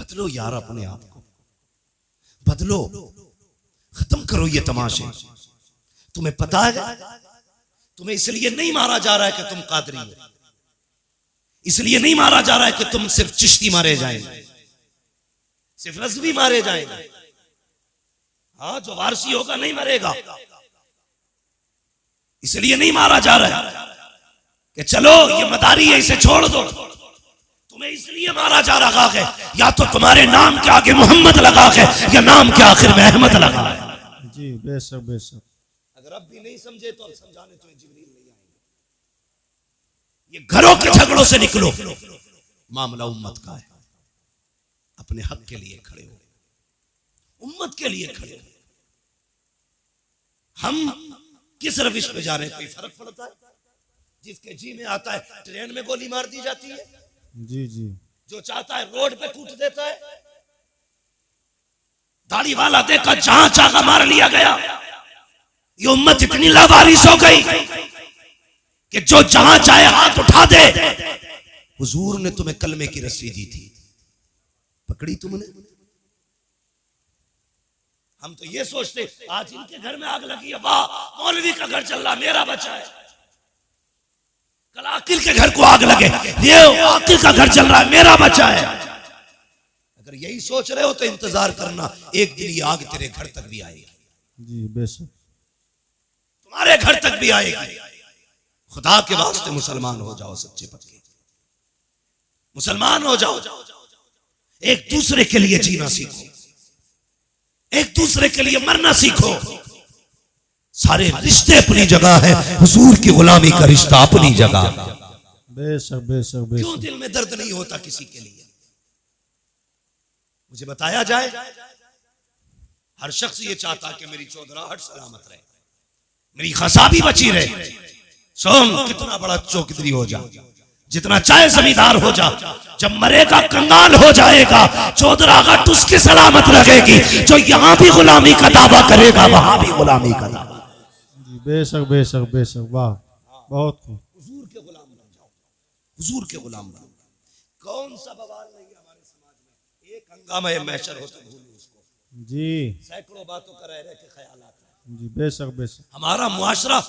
बदलो यार, अपने आप को बदलो, खत्म करो ये तमाशे। तुम्हें पता है तुम्हें इसलिए नहीं मारा जा रहा है कि तुम कादरी हो, इसलिए नहीं मारा जा रहा है कि तुम सिर्फ चिश्ती मारे जाएंगे, सिर्फ रज़वी मारे जाएंगे। हाँ, जो वारसी होगा नहीं मरेगा, इसलिए नहीं मारा जा रहा है कि चलो ये मदारी है इसे छोड़ दो। तुम्हें इसलिए मारा जा रहा है या तो तुम्हारे नाम के आगे मोहम्मद लगा है या नाम के आखिर में अहमद लगा है। जी बेशक बेशक। अगर अब भी नहीं समझे तो समझाने तुम्हें जिब्रील नहीं आएंगे। ये घरों के झगड़ों से निकलो, मामला उम्मत का है। अपने हक के लिए खड़े हो, उम्मत के लिए खड़े हो। हम किस रविश पे जा रहे हैं, कोई फर्क पड़ता है? जिसके जी में आता है ट्रेन में गोली मार दी जाती है, जी जी। जो चाहता है रोड पे कूट देता है, दाढ़ी वाला देखा जहां चाहा मार लिया गया। ये उम्मत इतनी लावारिस हो गई कि जो जहां चाहे हाथ उठा दे। हुजूर ने तुम्हें कलमे की रस्सी दी थी, पकड़ी तुमने? हम तो ये सोचते आज इनके घर में आग लगी है, वाह मौलवी का घर चल रहा, मेरा बचा है। कल आकिल के घर को आग लगे, ये आकिल का घर चल रहा है, मेरा बचा है। अगर यही सोच रहे हो तो इंतजार करना, एक दिन ये आग तेरे घर तक भी आएगी। जी बेशक, तुम्हारे घर तक भी आएगी। खुदा के वास्ते मुसलमान हो जाओ, सच्चे पक्के मुसलमान हो जाओ। एक दूसरे के लिए जीना सीखो, एक दूसरे के लिए मरना सीखो। सारे रिश्ते अपनी जगह है, हुजूर की गुलामी का रिश्ता अपनी जगह। बेशक बेशक बेशक। क्यों दिल में दर्द नहीं होता किसी के लिए? मुझे बताया जाए। हर शख्स ये चाहता कि मेरी चौधराहट सलामत रहे, मेरी खसाबी बची रहे। सोम कितना बड़ा चौधरी हो जा, जितना चाहे जमींदार हो जा, जब मरेगा कंगाल हो जाएगा। चौधराहट उसकी सलामत रहेगी जो यहां भी गुलामी का दावा करेगा, वहां भी गुलामी का दावा। बेशक बेशक बेशक। वाह, बहुत खूब। हुजूर के गुलाम बन जाओ, हुजूर के गुलाम बन जाओ। कौन सा बवाल नहीं है हमारे समाज में? एक हंगामा महशर हो तो भूलो उसको। जी, सैकड़ों बातों का रह के ख्यालात है। जी बेशक बेशक। हमारा मुआशरा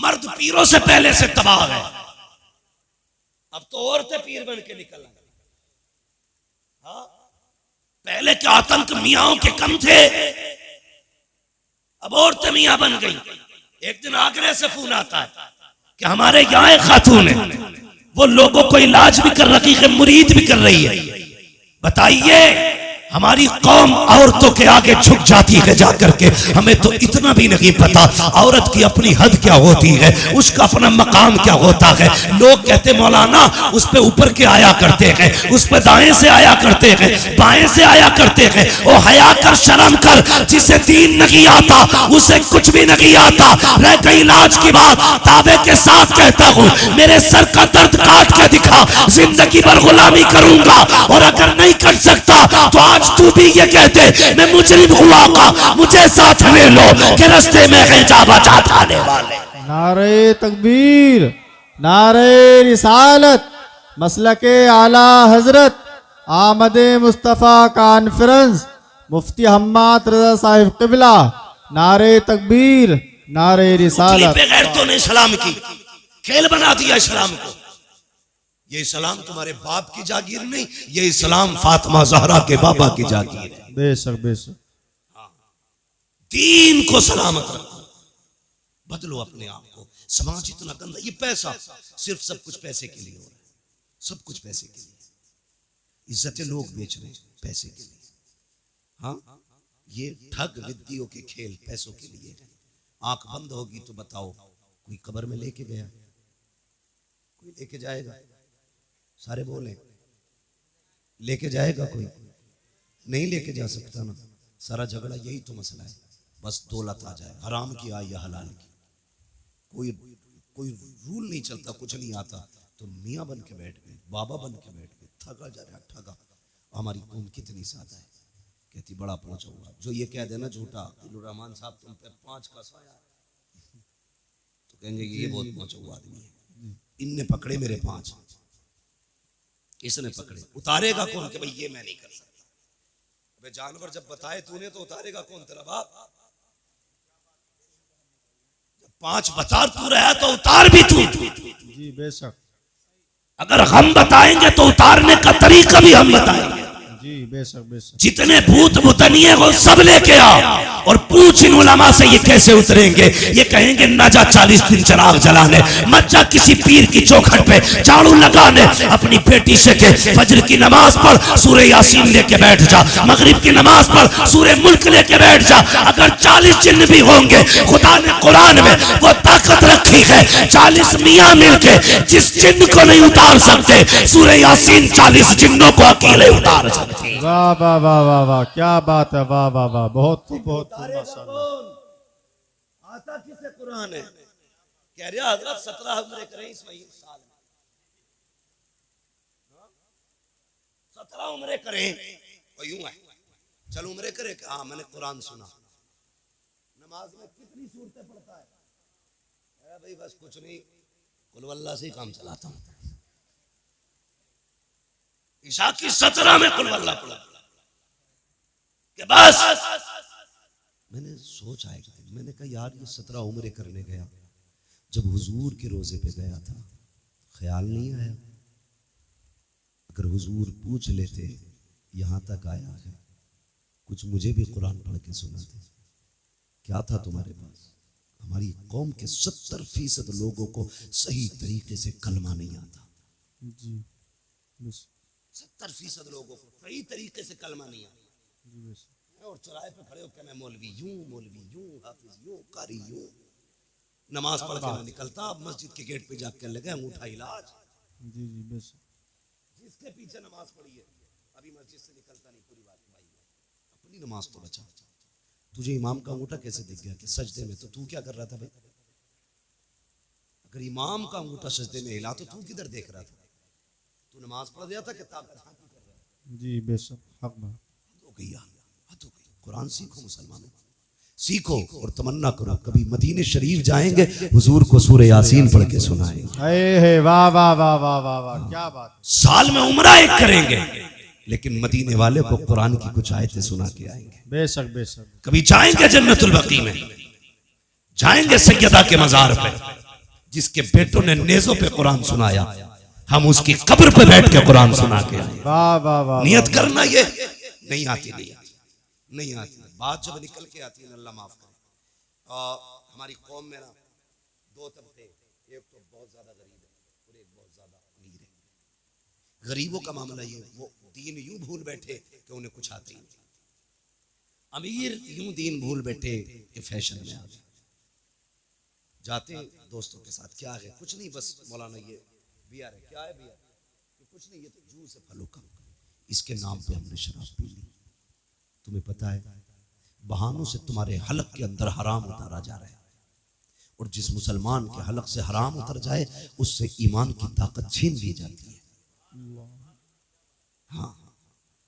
मर्द पीरों से पहले से तबाह है। अब तो औरतें पीर बन के निकल आई। हाँ, पहले के आतंक मियाओं के कम थे, अब औरतें मियां बन गई। एक दिन आगरे से फोन आता है कि हमारे यहाँ एक खातून है, वो लोगों को इलाज भी कर रही है, मुरीद भी कर रही है। बताइए, हमारी कौम औरतों के आगे झुक जाती है जाकर के। हमें तो इतना भी नहीं पता औरत की अपनी हद क्या होती है, उसका अपना मकाम क्या होता है। लोग कहते मौलाना उस पे ऊपर के आया करते हैं, उस पे दाएं से आया करते हैं, बाएं से आया करते हैं। ओ हया कर, शर्म कर, जिसे दीन नहीं आता उसे कुछ भी नहीं आता। रह गई इलाज की बात, दावे के साथ कहता हूँ, मेरे सर का दर्द काट के दिखा, जिंदगी भर गुलामी करूंगा। और अगर नहीं कर सकता तो आज तू भी ये कहते मैं मुजरिम हुआ का मुझे साथ ले लो कि रास्ते में है जा बचा जाने वाले। नारे तकबीर, नारे रिसालत, मसलके आला हजरत, आमदे मुस्तफ़ा कॉन्फ्रेंस, मुफ्ती हम्माद रजा साहिब क़िबला। नारे तकबीर, नारे रिसालत। गैरतों ने इस्लाम की खेल बना दिया इस्लाम को। ये इस्लाम तुम्हारे बाप की जागीर नहीं, ये इस्लाम फातिमा ज़हरा के बाबा की जागीर है। बेशक बेशक। दीन को सलामत रखो, बदलो अपने आप को। समाज इतना गंदा, ये पैसा सिर्फ सब कुछ पैसे के लिए हो रहा है, सब कुछ पैसे के लिए। इज्जतें लोग बेच रहे हैं पैसे के लिए। हाँ, ये ठग विद्तियों के खेल पैसों के लिए। आंख बंद होगी तो बताओ कोई कब्र में लेके गया? कोई लेके जाएगा? सारे बोले लेके जाएगा? कोई नहीं लेके जा सकता ना। सारा झगड़ा यही तो मसला है, बस दौलत आ जाए, हराम की आए या हलाल की। कोई रूल नहीं चलता, कुछ नहीं आता तो मियाँ बन के बैठ गए, बाबा बन के बैठ गए। ठगा जा रहा, ठगा। हमारी कौम कितनी सादा है, कहती बड़ा पहुंचा हुआ। जो ये कह देना झूठा रहमान साहब तुम पे 5 का साया, तो कहेंगे ये बहुत पहुंचा हुआ आदमी है। इनने पकड़े मेरे 5, इसने पकड़े। उतारेगा कौन कि भाई ये मैं नहीं कर सकता, वे जानवर जब बताए तूने तो उतारेगा कौन तेरा बाप? जब 5 बता तू रहा तो उतार भी तू। जी बेशक। अगर हम बताएंगे तो उतारने का तरीका भी हम बताएंगे। जी बेशक बेशक। जितने भूत भूतनिये हो सब लेके आ और पूछ इन उलमा से ये कैसे उतरेंगे। ये कहेंगे ना जा 40 दिन चिराग जलाने, मत जा किसी पीर की चौखट पे झाड़ू लगाने, अपनी बेटी से के फजर की नमाज पढ़, सूरह यासीन लेके बैठ जा, मगरिब की नमाज पढ़, सूरह मुल्क लेके बैठ जा। अगर 40 जिन्न भी होंगे, खुदा ने कुरान में वो ताकत रखी है, 40 मियाँ मिलके जिस जिन्न को नहीं उतार सकते, सूरह यासीन 40 जिन्नों को अकेले उतार सकते। वाह वाह वाह वाह वाह, क्या बात है, वाह वाह वाह, बहुत बहुत माशाल्लाह। आता किसे कुरान है? कह रहा हजरत 17 उम्रे करें इस साल में, 17 उम्रे करें और यूं है चल उम्रे करे। हाँ मैंने कुरान सुना। नमाज में कितनी सूरतें पढ़ता है? भाई बस कुछ नहीं, कुल वल्लाह से ही काम चलाता हूं। ईशा की 17 में कुल वल्लाह पढ़ा के बस। मैंने सोच आएगा, मैंने कहा यार ये 17 उम्रे करने गया, जब हुजूर के रोजे पे गया था ख्याल नहीं आया अगर हुजूर पूछ लेते यहां तक आया है, कुछ मुझे भी कुरान पढ़ के सुनाते। क्या था तुम्हारे पास? हमारी कौम के 70% लोगों को सही तरीके से कलमा नहीं आता। जी 70% लोगों को सही तरीके से कलमा नहीं आता। और चौराहे पे खड़े होकर मैं मौलवी यूं हाफिज यूं कारी यूं, नमाज पढ़ के ना निकलता, मस्जिद के गेट पे जाकर लगे अंगूठा इलाज। जी जी बेशक। जिसके पीछे नमाज पढ़ी है अभी मस्जिद से निकलता नहीं। पूरी बात भाई, अपनी नमाज तो बचा। तुझे इमाम का अंगूठा कैसे दिख गया कि सजदे में? तो तू क्या कर रहा था भाई? अगर इमाम का अंगूठा सजदे में हिला तो तू किधर देख रहा था? तू नमाज पढ़ दिया था कि ताकत हाथी कर रहा है? जी बेशक, हक बात हो गई। कुरान सीखो मुसलमानों, सीखो और तमन्ना करो कभी मदीने शरीफ जाएंगे, हुजूर को सूरह यासीन पढ़ के सुनाएंगे। वाह वाह वाह वाह वाह वाह, क्या बात। साल में उम्रा एक करेंगे, लेकिन मदीने वाले को कुरान की कुछ आयतें सुना के आएंगे। बेशक बेशक। कभी जाएंगे जन्नतुल बकी में, जाएंगे सैयदा के मजार पे, जिसके बेटों ने नेज़ों पे कुरान सुनाया, हम उसकी कब्र पे बैठ के कुरान सुना के आए। वाह वाह वाह। नियत करना ये नहीं आती बात जब निकल के आती है, अल्लाह माफ करे। हमारी कौम में ना 2 तबके, एक तो बहुत ज्यादा गरीब है और एक बहुत ज्यादा अमीर है। गरीबों का मामला ये, वो दीन यूं भूल बैठे कि उन्हें कुछ आता ही नहीं। अमीर यूं दीन भूल बैठे कि फैशन में आ गए। जाते दोस्तों के साथ, क्या है? कुछ नहीं, बस मौलाना ये बियर है। क्या है बियर? कुछ नहीं, ये तो जूस है फलों का, इसके नाम पे हमने शराब पी ली। तुम्हें पता है बहानों से तुम्हारे हलक के अंदर हराम उतारा जा रहा है, और जिस मुसलमान के हलक से हराम उतर जाए उससे ईमान की ताकत छीन ली जाती है। हाँ,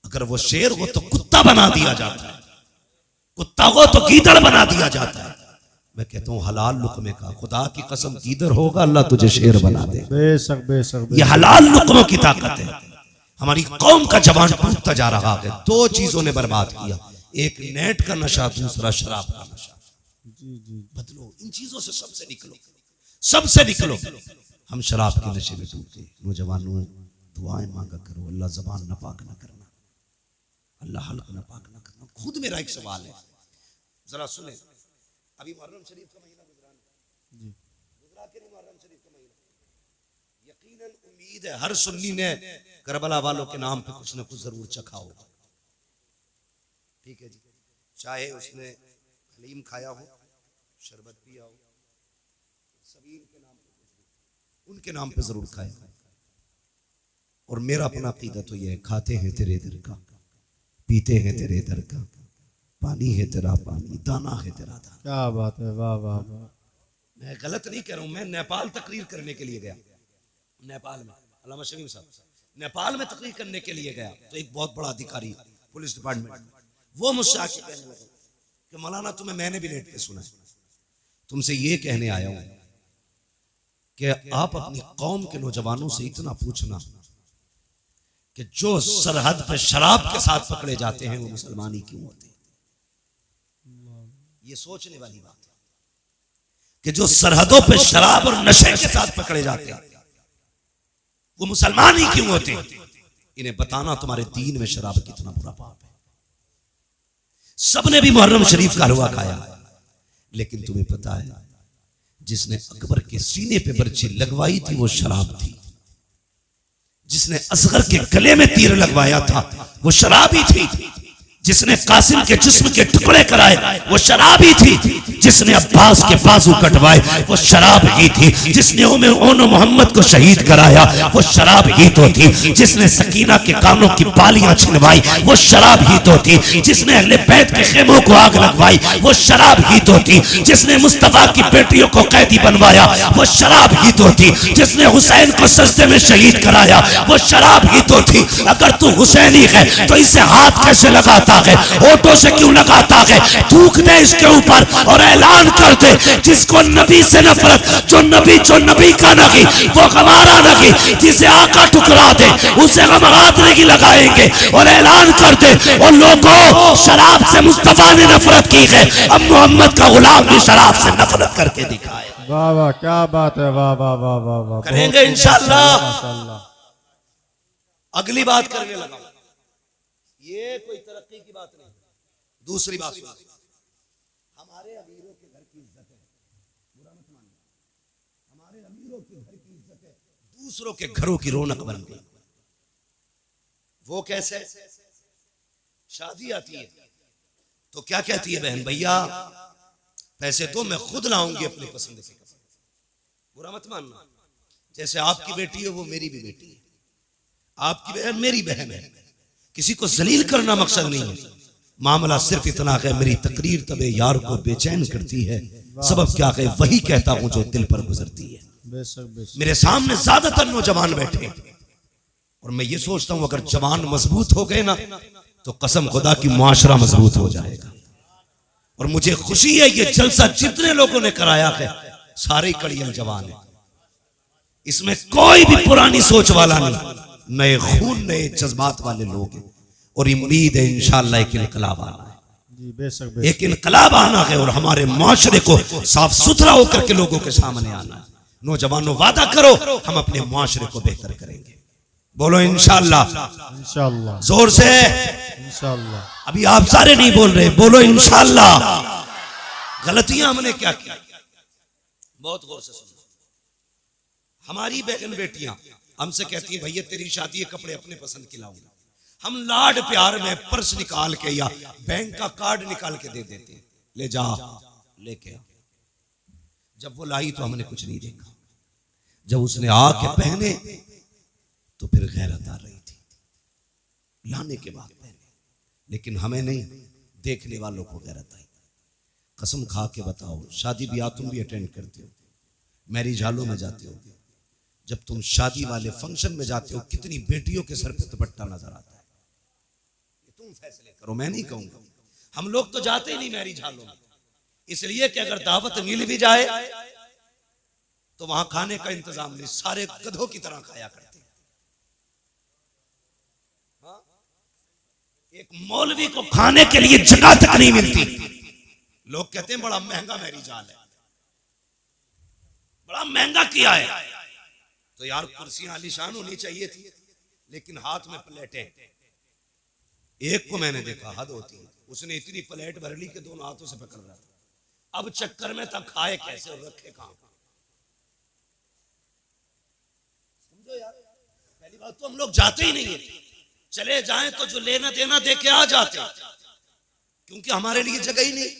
अगर वो शेर हो तो कुत्ता बना दिया जाता है, कुत्ता हो तो गीदड़ बना दिया जाता है। मैं कहता हूँ हलाल लुकमे का, खुदा की कसम गीदड़ होगा अल्लाह तुझे शेर बना दे। बेशक बेशक। ये हलाल लुकमों की ताकत है। हमारी कौम का जवान टूटता जा रहा है। 2 चीजों ने बर्बाद किया, एक नेट का नशा, दूसरा शराब का नशा। जी जी। बदलो इन चीजों से, सबसे निकलो, सबसे निकलो। हम शराब के नशे में डूब गए। नौजवानों दुआएं मांगा करो, अल्लाह जबान नापाक ना करना, अल्लाह हल्क नापाक ना करना। खुद मेरा एक सवाल है, जरा सुने। अभी मुहर्रम शरीफ का महीना गुजरा के नहीं, मुहर्रम शरीफ का महीना। यकीनन उम्मीद है हर सुन्नी ने करबला वालों के नाम पे कुछ ना कुछ जरूर चखा होगा। ठीक है जी, चाहे उसने हलीम खाया हो, शरबत पिया हो, सबील के नाम पे उनके नाम पे जरूर खाया। और मेरा अपना अकीदा तो यह है, खाते हैं तेरे दर का, पीते हैं तेरे दर का, पानी है तेरा पानी, दाना है तेरा दाना। क्या बात है, वाह वाह वाह। मैं गलत नहीं कह रहा हूं। मैं नेपाल तकरीर करने के लिए गया, नेपाल में अल्लामा शमीम साहब, नेपाल में तकरीर करने के लिए गया, तो एक बहुत बड़ा अधिकारी पुलिस डिपार्टमेंट, वो मुझसे आके कहने लगे कि मौलाना तुम्हें मैंने भी नेट पे सुना है, तुमसे ये कहने आया हूं कि आप अपनी कौम के नौजवानों से इतना पूछना कि जो सरहद पे शराब के साथ पकड़े जाते हैं वो मुसलमान ही क्यों होते हैं? ये सोचने वाली बात है कि जो सरहदों पे शराब और नशे के साथ पकड़े जाते हैं वो मुसलमान ही क्यों होते हैं? इन्हें बताना तुम्हारे दीन में शराब कितना बुरा पाप है। सबने भी मुहर्रम शरीफ का हलवा खाया, लेकिन तुम्हें पता है जिसने अकबर के सीने पे बर्छी लगवाई थी वो शराब थी, जिसने असगर के गले में तीर लगवाया था वो शराबी थी, जिसने कासिम के जिस्म के टुकड़े कराए वो शराबी थी, जिसने अब्बास के बाजू कटवाए वो शराब ही थी, जिसने ओनो मोहम्मद को शहीद कराया वो शराब ही तो थी, जिसने सकीना के कानों की बालियां छिनवाई वो शराब ही तो थी, जिसने अहले बैत के खेमों को आग लगवाई वो शराब ही तो थी, जिसने मुस्तफा की बेटियों को कैदी बनवाया वो शराब ही तो थी, जिसने हुसैन को सजदे में शहीद कराया वो शराब ही तो थी। अगर तू हुसैनी है तो इसे हाथ कैसे लगाता है, होठों से क्यों लगाता है? थूक दे इसके ऊपर और ऐलान कर दे जिसको नबी से नफरत, जो नबी का नहीं वो हमारा नहीं, जिसे आका ठुकरा दे उसे हम हाथ नहीं लगाएंगे, और ऐलान कर दे और लोगों शराब से मुस्तफा ने नफरत की है, अब मोहम्मद का गुलाम भी शराब से नफरत करके दिखाए। वाह वाह क्या बात है, वाह वाह वाह वाह वाह, करेंगे इंशाअल्लाह। माशाअल्लाह। अगली बात करने लगा, ये कोई तरक्की की बात नहीं। दूसरी बात, हमारे अमीरों के घर की इज्जत है, बुरा मत मानना, हमारे अमीरों के घर की इज्जत है, दूसरों के घरों की रौनक बन गई। वो कैसे? शादी आती है तो क्या कहती है बहन, भैया पैसे तो मैं खुद लाऊंगी अपनी पसंद से कपड़े। बुरा मत मानना, जैसे आपकी बेटी है वो मेरी भी बेटी है, आपकी बहन मेरी बहन है, किसी को जलील करना मकसद नहीं है। मामला सिर्फ इतना है, मेरी तकरीर तबे यार को बेचैन करती है, सबब क्या है वही कहता हूं जो दिल पर गुजरती है। मेरे सामने ज्यादातर नौजवान बैठे और मैं ये सोचता हूं अगर जवान मजबूत हो गए ना तो कसम खुदा की मुआशरा मजबूत हो जाएगा। और मुझे खुशी है ये जलसा जितने लोगों ने कराया है सारे कड़ियल जवान है, इसमें कोई भी पुरानी सोच वाला नहीं, नए खून नए जज्बात वाले लोग हैं। और उम्मीद है इंशाअल्लाह एक इनकलाब आना है, एक इनकलाब आना है और हमारे माशरे को साफ सुथरा होकर के लोगों के सामने आना है। नौजवानों वादा करो हम अपने माशरे को बेहतर करेंगे, बोलो इंशाअल्लाह। इंशाअल्लाह, जोर से इंशाअल्लाह। अभी आप सारे नहीं बोल रहे, बोलो इंशाअल्लाह। गलतियां हमने क्या की, बहुत गौर से सुनो। हमारी बहन बेटियां हमसे कहती हैं भैया तेरी शादी है कपड़े अपने पसंद के लाऊंगा, हम लाड प्यार में पर्स निकाल के या बैंक का कार्ड निकाल के दे देते हैं, ले जा लेके आ। जब वो लाई तो हमने कुछ नहीं देखा, जब उसने आके पहने तो फिर गैरत आ रही थी, लाने के बाद पहने, लेकिन हमें नहीं, देखने वालों को गैरत आई। कसम खा के बताओ, शादी ब्याह तुम भी अटेंड करते हो, मैरिज हॉलों में जाते हो, जब तुम शादी वाले फंक्शन में जाते हो कितनी बेटियों के सर पे दुपट्टा नजर आता है? ये तुम फैसले करो, मैं नहीं कहूंगा। हम लोग तो जाते ही नहीं मैरिज हॉलों में, इसलिए कि अगर दावत मिल भी जाए तो वहां खाने का इंतजाम नहीं, सारे गधों की तरह खाया करते हैं। हाँ? एक मौलवी को खाने के लिए जगह तक नहीं मिलती, लोग कहते हैं बड़ा महंगा मैरिज हॉल है, बड़ा महंगा किया है। तो यार कुर्सियां आलीशान होनी चाहिए थी, लेकिन हाथ में प्लेटें। एक को मैंने देखा, हद होती है, उसने इतनी प्लेट भर ली कि दोनों हाथों से पकड़ रहा था। अब चक्कर में था खाए कैसे और रखे कहां। समझो यार, पहली बात तो हम लोग जाते ही नहीं है, चले जाएं तो जो लेना देना दे के आ जाते, क्योंकि हमारे लिए जगह ही नहीं।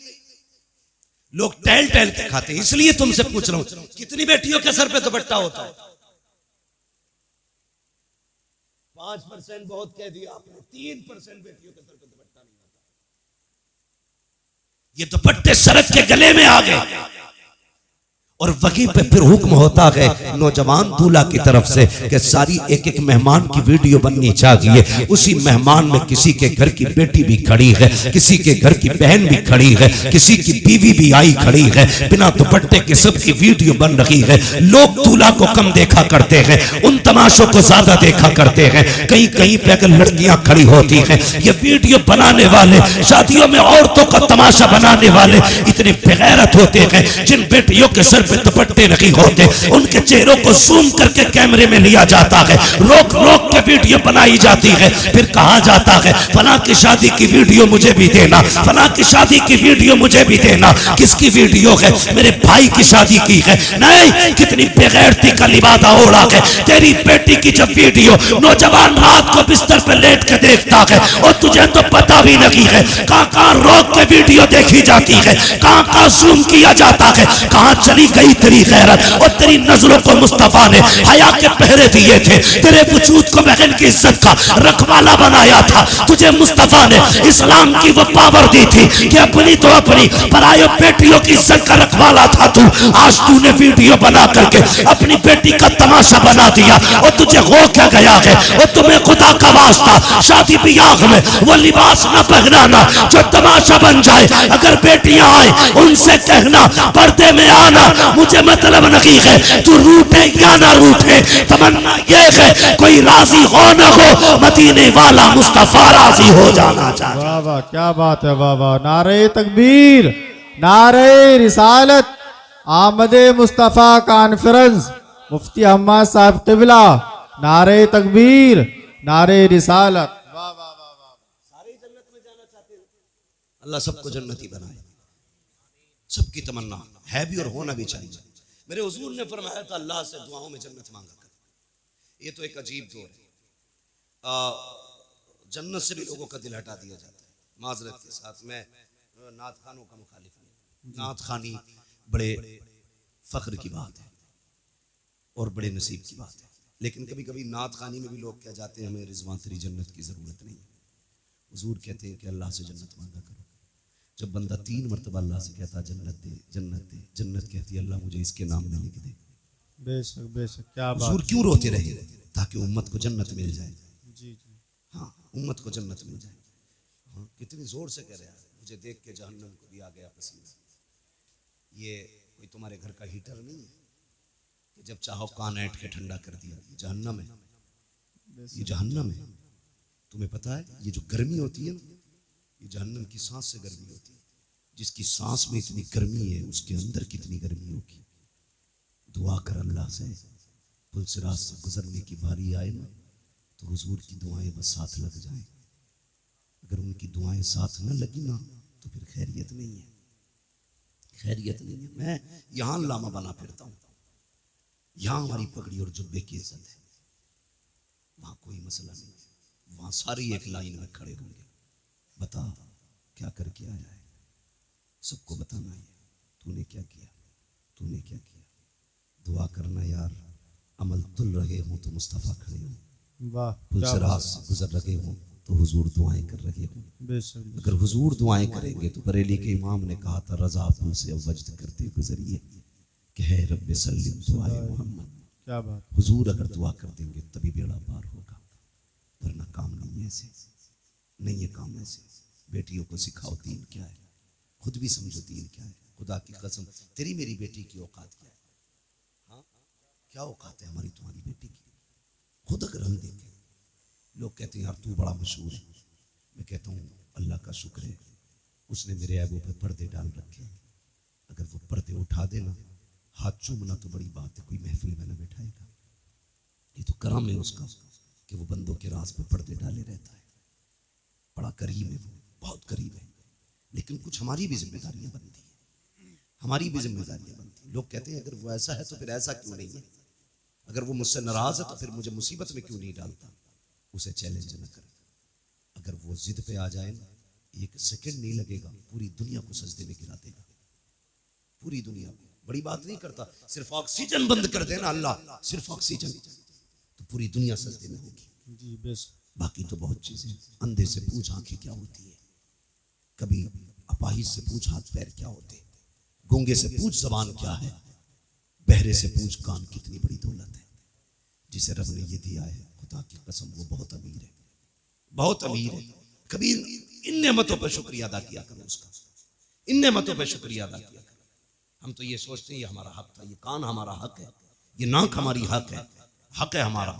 लोग टहल टहल के खाते हैं। इसलिए तुमसे पूछ रहा हूं कितनी बेटियों के सर पे दुपट्टा होता है? 5% बहुत कह दिया आपने, 3% बेटियों के सर पे दुपट्टा नहीं होता। ये दुपट्टे सड़क के गले में आ गए और वहीं पे फिर हुक्म होता है नौजवान दूल्हा की तरफ से कि सारी एक एक मेहमान की वीडियो बननी चाहिए। उसी मेहमान में किसी के घर की बेटी भी खड़ी है, किसी के घर की बहन भी खड़ी है, किसी की बीवी भी आई खड़ी है, बिना दुपट्टे के सबकी वीडियो बन रही है। लोग दूल्हा को कम देखा करते हैं, उन तमाशों को ज्यादा देखा करते हैं। कहीं कहीं पे अगर लड़कियां खड़ी होती हैं, ये वीडियो बनाने वाले, शादियों में औरतों का तमाशा बनाने वाले इतने बेगैरत होते हैं। जिन बेटियों के सर पे दुपट्टे नहीं होते, उनके चेहरों को जूम करके कैमरे में लिया जाता है, रोक रोक के वीडियो बनाई जाती है। फिर कहा जाता है फला की शादी की वीडियो मुझे भी देना, फला की शादी की वीडियो मुझे भी देना। किसकी वीडियो है? मेरे भाई की शादी की है। नहीं, कितनी बेगैरती का लिबादा ओढ़ा है। तेरी बेटी की जब वीडियो नौजवान रात को बिस्तर पर लेट के देखता है और तुझे तो पता भी नहीं है कहां रोक के वीडियो देखी जाती है, कहां जूम किया जाता है, कहां चली गई तेरी गैरत। और तेरी नजरों को मुस्तफा ने हया के पहरे दिए थे, तेरे वजूद को बहन की इज्जत का रखवाला बनाया था। तुझे मुस्तफा ने इस्लाम की वो पावर दी थी कि अपनी तो अपनी पराये बेटियों की इज्जत का रखवाला था तू। आज तूने वीडियो बना करके अपनी बेटी का तमाशा बना दिया और तुझे हो क्या गया है। और तुम्हें खुदा का वास्ता शादी ब्याह में वो लिबास न पहनाना जो तमाशा बन जाए। अगर बेटियां आए उनसे कहना पर्दे में आना मुझे मतलब नहीं है, तू रूठे या ना रूठे, तमन्ना ये है कोई राजी हो ना हो, मदीने वाला मुस्तफा राजी हो जाना चाहिए। वाह वाह, क्या बात है, वाह वाह। नारे तकबीर, नारे रिसालत, आमदे मुस्तफा कॉन्फ्रेंस, मुफ्ती अहमद साहब क़िबला, नारे तकबीर, नारे रिसालत। वाह वाह वाह वाह। सारे जन्नत में जाना चाहते हैं, अल्लाह सबको जन्नती बनाए। सबकी तमन्ना है भी और होना भी चाहिए। मेरे हुजूर ने फरमाया था अल्लाह से दुआओं में जन्नत मांगा कर। ये तो एक अजीब दौर है। जन्नत से भी लोगों का दिल हटा दिया जाता है। माजरत के साथ मैं नात खानों का मुखालिफ हूँ। नात खानी बड़े फख्र की बात है और बड़े नसीब की बात है, लेकिन कभी कभी नात खानी में भी लोग कह जाते हैं हमें रिजवान तेरी जन्नत की जरूरत नहीं है। हुजूर कहते हैं कि अल्लाह से जन्नत मांगा करो। जब बंदा 3 मरतबा अल्लाह से कहता जन्नत दे, जन्नत दे, जन्नत कहती है अल्लाह मुझे इसके नाम में लिख दे। बेशक बेशक, क्या बात। हुजूर क्यों रोते रहे? ताकि उम्मत को जन्नत मिल जाए। जी जी, हाँ, उम्मत को जन्नत मिल जाए। हाँ, कितनी जोर से कह रहे हैं, मुझे देख के जहन्नम को भी आ गया पसीना। ये कोई तुम्हारे घर का हीटर नहीं है कि जब चाहो कान ऐंठ के ठंडा कर दिया। ये जहन्नम है, ये जहन्नम है। तुम्हें पता है ये जो गर्मी होती है ना, ये जहन्नम की सांस से गर्मी होती है। जिसकी सांस में इतनी गर्मी है उसके अंदर कितनी गर्मी होगी। दुआ कर अल्लाह से, पुलसिरात से गुजरने की बारी आए ना तो हुजूर की दुआएं बस साथ लग जाएं। अगर उनकी दुआएं साथ न लगी ना तो फिर खैरियत नहीं है, खैरियत नहीं है। मैं यहाँ लामा बना फिरता हूँ, यहाँ हमारी पगड़ी और जुब्बे की इज्जत है, वहाँ कोई मसला नहीं है। वहाँ सारी एक लाइन में खड़े होंगे, बता क्या करके आया है, सबको बताना है तूने क्या किया, तूने क्या किया। दुआ करना यार, अमल तुल रहे हो तो मुस्तफ़ा खड़े हो, वाह, पुलसिरात से गुजर रहे हो तो हुजूर दुआएं कर रहे हो। बेशक। अगर हुजूर दुआएं करेंगे तो बरेली के इमाम ने कहा था रजा पुल से वजद करते गुजरिए कि है रब्बे सल्लिम दुआए मोहम्मद। क्या बात। हुजूर अगर दुआ कर देंगे तभी बेड़ा पार होगा, वरना काम नहीं है ऐसे, नहीं है काम ऐसे। बेटियों को सिखाओ दीन क्या है, खुद भी समझो दीन क्या है। खुदा की कसम तेरी मेरी बेटी की औकात क्या है? हाँ, क्या औकात है हमारी तुम्हारी बेटी की? खुद अगर हम देखें, लोग कहते हैं यार तू बड़ा मशहूर है। मैं कहता हूँ अल्लाह का शुक्र है उसने मेरे ऐबों पे पर्दे डाल रखे हैं। अगर वो पर्दे उठा देना, हाथ चूमना तो बड़ी बात है, कोई महफिल में ना बैठाएगा। ये तो करम है उसका कि वो बंदों के राज पे पर्दे डाले रहता है। बड़ा करीब है वो, बहुत करीब है। लेकिन कुछ हमारी भी जिम्मेदारियां बनती हैं, हमारी भी जिम्मेदारियां बनती हैं। लोग कहते हैं अगर वो ऐसा है तो फिर ऐसा क्यों नहीं है? अगर वो मुझसे नाराज है तो फिर मुझे मुसीबत में क्यों नहीं डालता? उसे चैलेंज न कर। अगर वो जिद पे आ जाए ना, 1 सेकंड नहीं लगेगा, पूरी दुनिया को सजदे में गिरा देगा, पूरी दुनिया को। बड़ी बात नहीं करता, सिर्फ ऑक्सीजन बंद कर देना अल्लाह, सिर्फ ऑक्सीजन, तो पूरी दुनिया सजदे में होगी। जी बेशक। बाकी तो बहुत चीजें। अंधे से पूछ आंखें क्या होती है, कभी अपाहिज से पूछ हाथ पैर क्या होते, गूंगे से पूछ जबान क्या है, बहरे से पूछ कान कितनी बड़ी दौलत है। जिसे रब ने ये दिया है, खुदा की कसम वो बहुत अमीर है, बहुत अमीर है। कभी इन नेमतों पर शुक्रिया अदा किया करो उसका, इन नेमतों पर शुक्रिया अदा किया करो। हम तो ये सोचते हैं ये हमारा हक था, ये कान हमारा हक है, ये नाक हमारी हक है हमारा,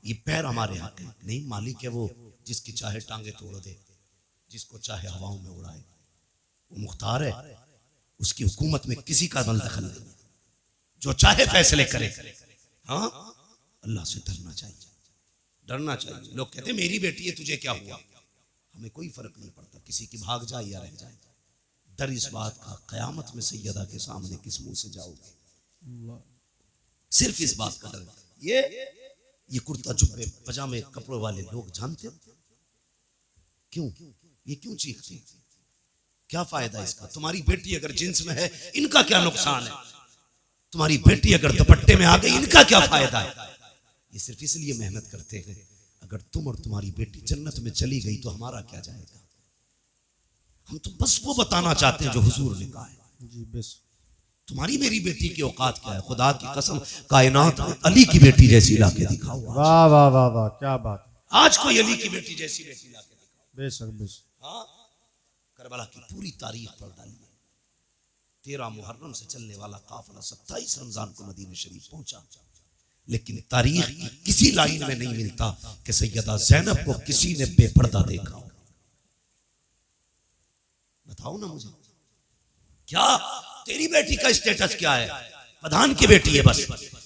ये पैर हमारे हक है। नहीं, मालिक है वो जिसकी चाहे टांगे तोड़ दे, जिसको चाहे हवाओं में उड़ाए, वो मुख्तार है, उसकी हुकूमत में किसी का दखल नहीं, जो चाहे फैसले करे। हाँ, अल्लाह से डरना चाहिए, डरना चाहिए। लोग कहते हैं मेरी बेटी है तुझे क्या हुआ, हमें कोई फर्क नहीं पड़ता, किसी की भाग जाए या रह जाए। डर इस बात का कयामत में सैयदा के सामने किस मुंह से जाओगे, सिर्फ इस बात का डर। ये कुर्ता जुब्बे पजामे कपड़ों वाले लोग जानते हो क्यों, ये क्यों चीखते हैं, क्या फायदा इसका? तुम्हारी बेटी अगर जिन्स में है, इनका क्या नुकसान है? तुम्हारी बेटी अगर दुपट्टे में आ गई, इनका क्या फायदा है? ये सिर्फ इसलिए मेहनत करते हैं, अगर तुम और तुम्हारी बेटी जन्नत में चली गई तो हमारा क्या जाएगा? हम तो बस वो बताना चाहते हैं जो हुजूर ने कहा है। जी बस। तुम्हारी मेरी बेटी की औकात क्या है? खुदा की कसम कायनात में अली की बेटी जैसी लाके दिखाओ। वाह वाह वाह वाह, क्या बात। आज कोई अली की बेटी जैसी बेटी लाके दिखाओ। बेशक बेशक। हाँ, करबला की पूरी तारीख पढ़ डालिए। 13 मुहर्रम से चलने वाला काफिला 27 रमजान को मदीना शरीफ पहुंचा, लेकिन तारीख की किसी लाइन में नहीं मिलता कि सैयदा ज़ैनब को किसी ने बेपर्दा देखा हो। बताओ ना मुझे, क्या तेरी बेटी का स्टेटस क्या है? प्रधान की बेटी है, बस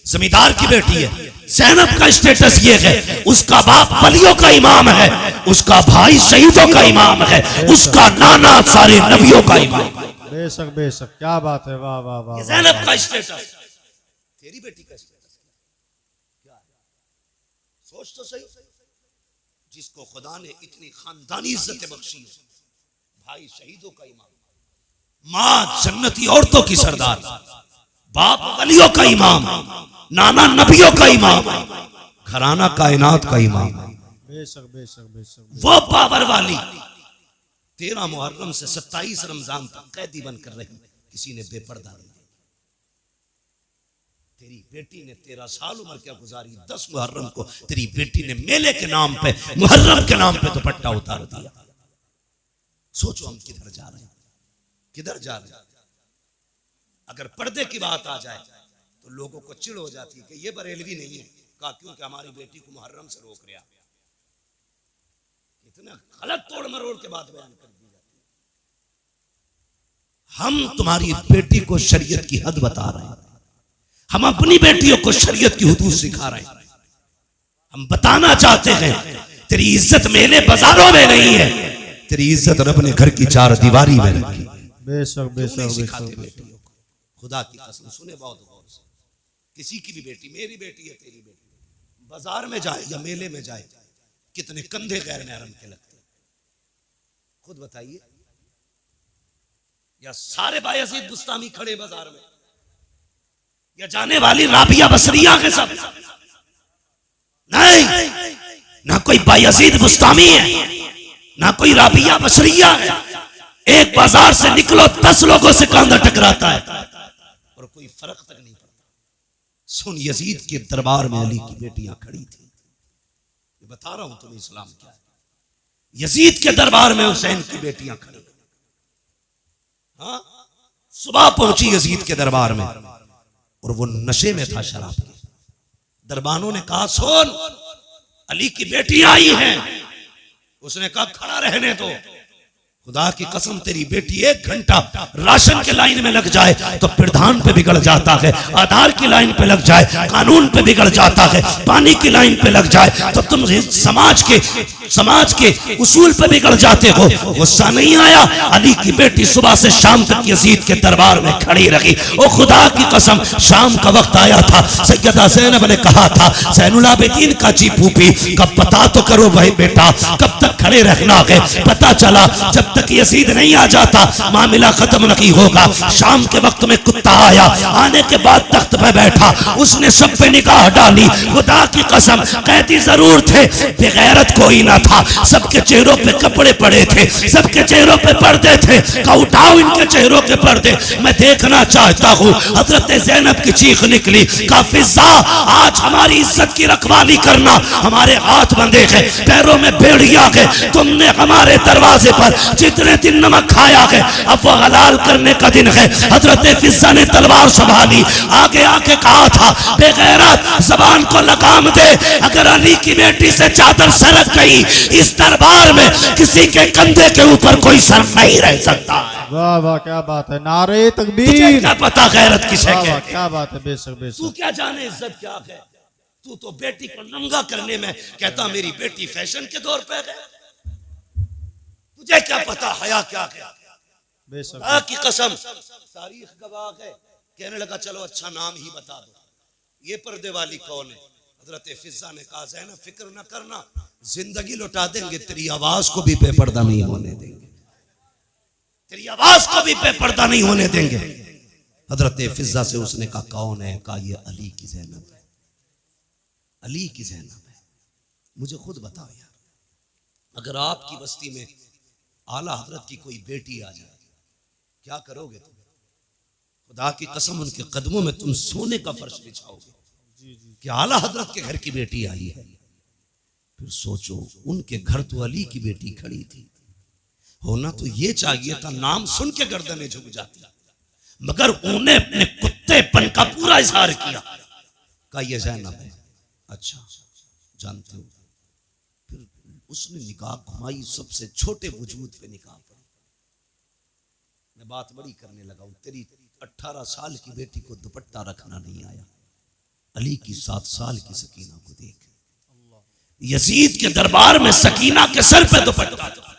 जमींदार की बेटी है। ज़ैनब का स्टेटस ये है, उसका बाप वलियों का इमाम है, उसका भाई शहीदों का इमाम है, उसका नाना सारे नबियों का इमाम है। बेशक बेशक, क्या बात है। वाह वाह वाह। ज़ैनब का स्टेटस, तेरी बेटी का स्टेटस क्या है? सोच तो सही। जिसको खुदा ने इतनी खानदानी इज्जत बख्शी हो, भाई शहीदों का इमाम, माँ जन्नती औरतों की सरदार, बाप वलियों का इमाम, नाना नबियों का इमाम, घराना कायनात का इमाम। बेशक बेशक बेशक। वो पावर वाली 13 मुहर्रम से 27 रमजान तक कैदी बनकर रही, किसी ने बेपर्दा नहीं। तेरी बेटी ने 13 साल उम्र क्या गुजारी, 10 मुहर्रम को तेरी बेटी ने मेले के नाम पे, मुहर्रम के नाम पे दुपट्टा उतार दिया। सोचो हम किधर जा रहे हैं, किधर जा रहे हैं। अगर पर्दे की बात आ जाए तो लोगों को चिढ़ हो जाती है कि ये बरेलवी नहीं है, कहा क्योंकि हमारी बेटी को मुहर्रम से रोक रहा। इतना गलत तोड़ मरोड़ के बाद बयान कर दी जाती है। हम तुम्हारी बेटी को शरीयत की हद बता रहे हैं, हम अपनी बेटियों को शरीयत की हुदूद सिखा रहे हैं। हम बताना चाहते हैं तेरी इज्जत मेले बाजारों में नहीं है, तेरी इज्जत रब ने घर की 4 दीवारी में रखी। बेशक बेशक सिखाते बेटियों को, खुदा की कसम सुने बहुत गौर से। किसी की भी बेटी, मेरी बेटी है, तेरी बेटी, बाजार में जाए या मेले में जाए, कितने कंधे गैर महरम के लगते हैं, खुद बताइए। या सारे बायजीद बुस्तामी खड़े बाजार में, या जाने वाली राबिया बसरिया के सब? नहीं, ना कोई बायजीद बुस्तामी है, ना कोई राबिया बसरिया है। एक बाजार से निकलो 10 लोगों से कंधा टकराता है और कोई फर्क तक नहीं पड़ता। सुन, यजीद के दरबार में अली की बेटियां खड़ी थी, ये बता रहा हूं तुम्हें इस्लाम क्या है। यजीद के दरबार में हुसैन की बेटियां खड़ी। हाँ, सुबह पहुंची यजीद के दरबार में और वो नशे में था शराब के। दरबानों ने कहा सुन, अली की बेटियां आई हैं। उसने कहा खड़ा रहने दो, खुदा की कसम तेरी बेटी 1 घंटा राशन के लाइन में लग जाए तो प्रधान पे बिगड़ जाता है, आधार की लाइन पे लग जाए कानून पे बिगड़ जाता है, पानी की लाइन पे लग जाए तो तुम समाज के उसूल पे बिगड़ जाते हो। गुस्सा नहीं आया? अली की बेटी सुबह से शाम तक यजीद के दरबार में खड़ी रही। ओ खुदा की कसम, शाम का वक्त आया था, सैयदा ज़ैनब ने कहा था ज़ैनुल आबिदीन का जी फूफी कब पता तो करो भाई बेटा, कब तक खड़े रहना है? पता चला जब तक यजीद नहीं आ जाता मामला खत्म नहीं होगा। शाम के वक्त में कुत्ता आया, आने के बाद तख्त पे बैठा, उसने सब पे निगाह डाली। खुदा की कसम कैदी जरूर थे, बेगैरत कोई ना था। सबके चेहरों पे कपड़े पड़े थे, सबके चेहरों पे पर्दे थे। का उठाओ इनके चेहरों के पर्दे, मैं देखना चाहता हूँ। हजरत ज़ैनब की चीख निकली, का फिजा आज हमारी इज्जत की रखवाली करना। हमारे हाथ बंधे गए, पैरों में बेड़िया गए, तुमने हमारे दरवाजे पर जितने दिन नमक खाया है अब वो हलाल करने का दिन है। हजरत फिजा ने तलवार संभाली, आगे आके कहा था, बेगैरत जबान को लगाम दे, अगर अली की बेटी से चादर सरक गई इस दरबार में किसी के कंधे के ऊपर कोई सर नहीं रह सकता। वाह वाह क्या बात है, नारे तकबीर। क्या पता गैरत किसे कहते, क्या बात है, बेशक बेशक। तू क्या जाने इज्जत क्या है। तू तो बेटी को नंगा करने में कहता मेरी बेटी फैशन के दौर पे है। तुझे क्या पता हया क्या है। बेशक की कसम तारीख गवाह है। कहने लगा चलो अच्छा नाम ही बता दो, ये पर्दे वाली कौन है। हजरत फिजा ने कहा ज़ैनब फिक्र न करना, जिंदगी लौटा देंगे, तेरी आवाज को भी बेपर्दा नहीं होने देंगे, तेरी आवाज को भी बेपर्दा नहीं होने देंगे। हजरत फिजा से उसने कहा कौन है। कहा ये अली की ज़ैनब है, अली की ज़ैनब है। मुझे खुद बताओ यार, अगर आपकी बस्ती में आला हजरत की कोई बेटी आ जाए क्या करोगे तुम। खुदा की कसम उनके कदमों में तुम सोने का फर्श बिछाओगे कि आला हजरत के घर की बेटी आई है। फिर सोचो उनके घर तो अली की बेटी खड़ी थी, होना तो ये चाहिए था नाम सुन के गर्दनें झुक जाती, मगर उन्हें अपने कुत्तेपन का पूरा इजहार किया। कहा ये ज़ैनब है। अच्छा जानते हो। फिर उसने निकाह घुमाई, सबसे छोटे वजूद पे निकाह पड़ी। मैं बात बड़ी करने लगा हूं, तेरी 18 साल की बेटी को दुपट्टा रखना नहीं आया, अली की 7 साल की सकीना को देख। यजीद के दरबार में सकीना के सर पे दुपट्टा था।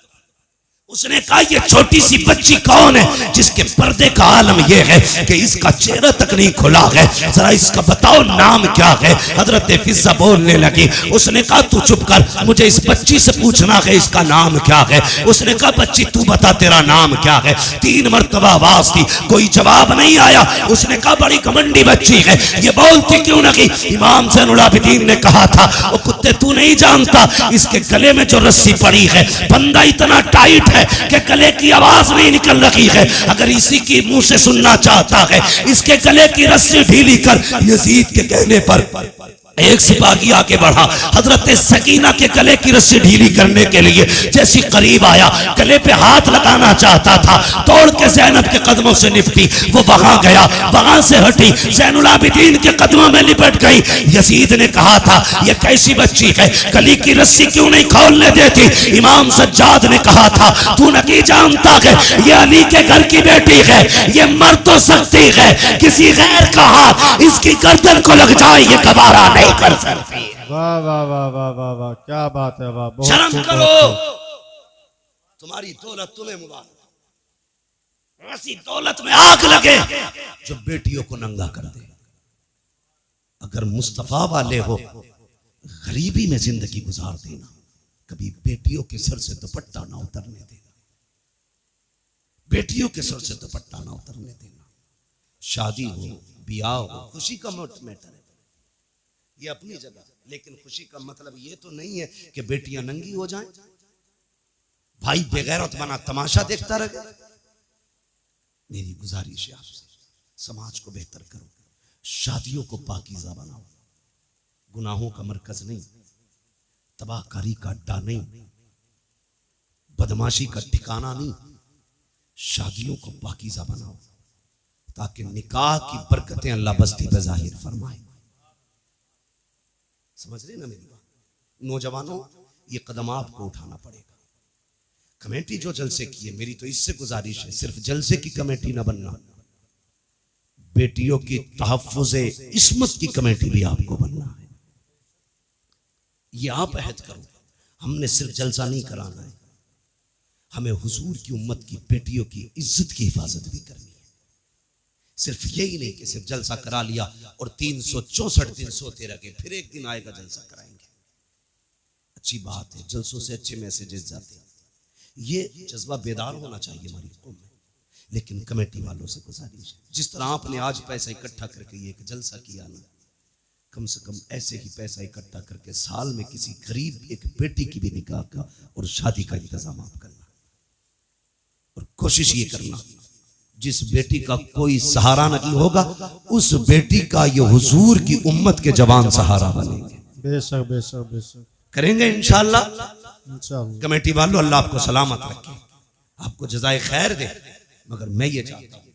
उसने कहा ये छोटी सी बच्ची कौन है जिसके पर्दे का आलम यह है कि इसका चेहरा तक नहीं खुला है, जरा इसका बताओ नाम क्या है। हजरत फिजा बोलने लगी। उसने कहा तू चुप कर, मुझे इस बच्ची से पूछना है इसका नाम क्या है। उसने कहा बच्ची तू बता तेरा नाम क्या है। 3 मरतबा आवाज दी, कोई जवाब नहीं आया। उसने कहा बड़ी घमंडी बच्ची है, ये बोलती क्यों नहीं। इमाम ज़ैनुल आबिदीन ने कहा था वो कुत्ते तू नहीं जानता, इसके गले में जो रस्सी पड़ी है बंदा इतना टाइट है कि गले की आवाज नहीं निकल रही है। अगर इसी की मुंह से सुनना चाहता है इसके गले की रस्सी ढीली कर। यजीद के कहने पर एक सिपाही आके बढ़ा, हजरत सकीना के गले की रस्सी ढीली करने के लिए जैसी करीब आया, गले पे हाथ लगाना चाहता था, तोड़ के ज़ैनब के कदमों से निपटी। वो वहां गया, वहां से हटी, ज़ैनुल आबिदीन के कदमों में लिपट गई। यजीद ने कहा था ये कैसी बच्ची है, गले की रस्सी क्यों नहीं खोलने देती। इमाम सज्जाद ने कहा था तू नहीं जानता है ये अली के घर की बेटी है, ये मर तो सकती है, किसी गैर का हाथ इसकी गर्दन को लग जाए ये गवारा नहीं कर सकती। वाह वाह वाह वाह वाह वाह क्या बात है, वाह बहुत शर्म खूब, करो, बहुत खूब। तुम्हारी दौलत तुम्हें मुबारक। ऐसी दौलत में आग लगे जो बेटियों को नंगा कर दे। अगर मुस्तफा वाले हो गरीबी में जिंदगी गुजार देना, कभी बेटियों के सर से दुपट्टा ना उतरने देना, बेटियों के सर से दुपट्टा ना उतरने देना। शादी हो, ब्याह हो, खुशी का मैटर है ये अपनी जगह, लेकिन खुशी का मतलब ये तो नहीं है कि बेटियां नंगी हो जाएं, भाई बेगैरत बना तमाशा देखता रहे। मेरी गुजारिश है आपसे, समाज को बेहतर करो, शादियों को पाकीज़ा बनाओ, गुनाहों का मरकज नहीं, तबाहकारी का अड्डा नहीं, बदमाशी का ठिकाना नहीं। शादियों को पाकीज़ा बनाओ ताकि निकाह की बरकतें अल्लाह बस्ती पे जाहिर फरमाए। समझ रहे ना मेरी बात। नौजवानों ये कदम आपको उठाना पड़ेगा। कमेटी जो जलसे की है, मेरी तो इससे गुजारिश है सिर्फ जलसे की कमेटी ना बनना, बेटियों की तहफ्फुज़े इस्मत की कमेटी भी आपको बनना है। ये आप अहद करो, हमने सिर्फ जलसा नहीं कराना है, हमें हुजूर की उम्मत की बेटियों की इज्जत की हिफाजत भी करनी है। सिर्फ यही नहीं कि सिर्फ जलसा करा लिया और 364 दिन सोते रह गए, फिर एक दिन आएगा जलसा कराएंगे। अच्छी बात है, जलसों से अच्छे मैसेजेस जाते हैं, ये जज्बा बेदार होना चाहिए हमारी कौम में। लेकिन कमेटी वालों से गुजारिश है, जिस तरह आपने आज पैसा इकट्ठा करके ये एक जलसा किया ना, कम से कम ऐसे ही पैसा इकट्ठा करके साल में किसी गरीब एक बेटी की भी निकाह का और शादी का इंतजाम आप करना। और कोशिश ये करना जिस बेटी का कोई सहारा नहीं होगा, उस बेटी का ये हुजूर की उम्मत के जवान सहारा बनेंगे। बेशक बेशक बेशक करेंगे इंशाअल्लाह। इंशाअल्लाह। कमेटी वालों, अल्लाह आपको सलामत रखे, आपको जज़ाए खैर दे। मगर मैं ये चाहता हूँ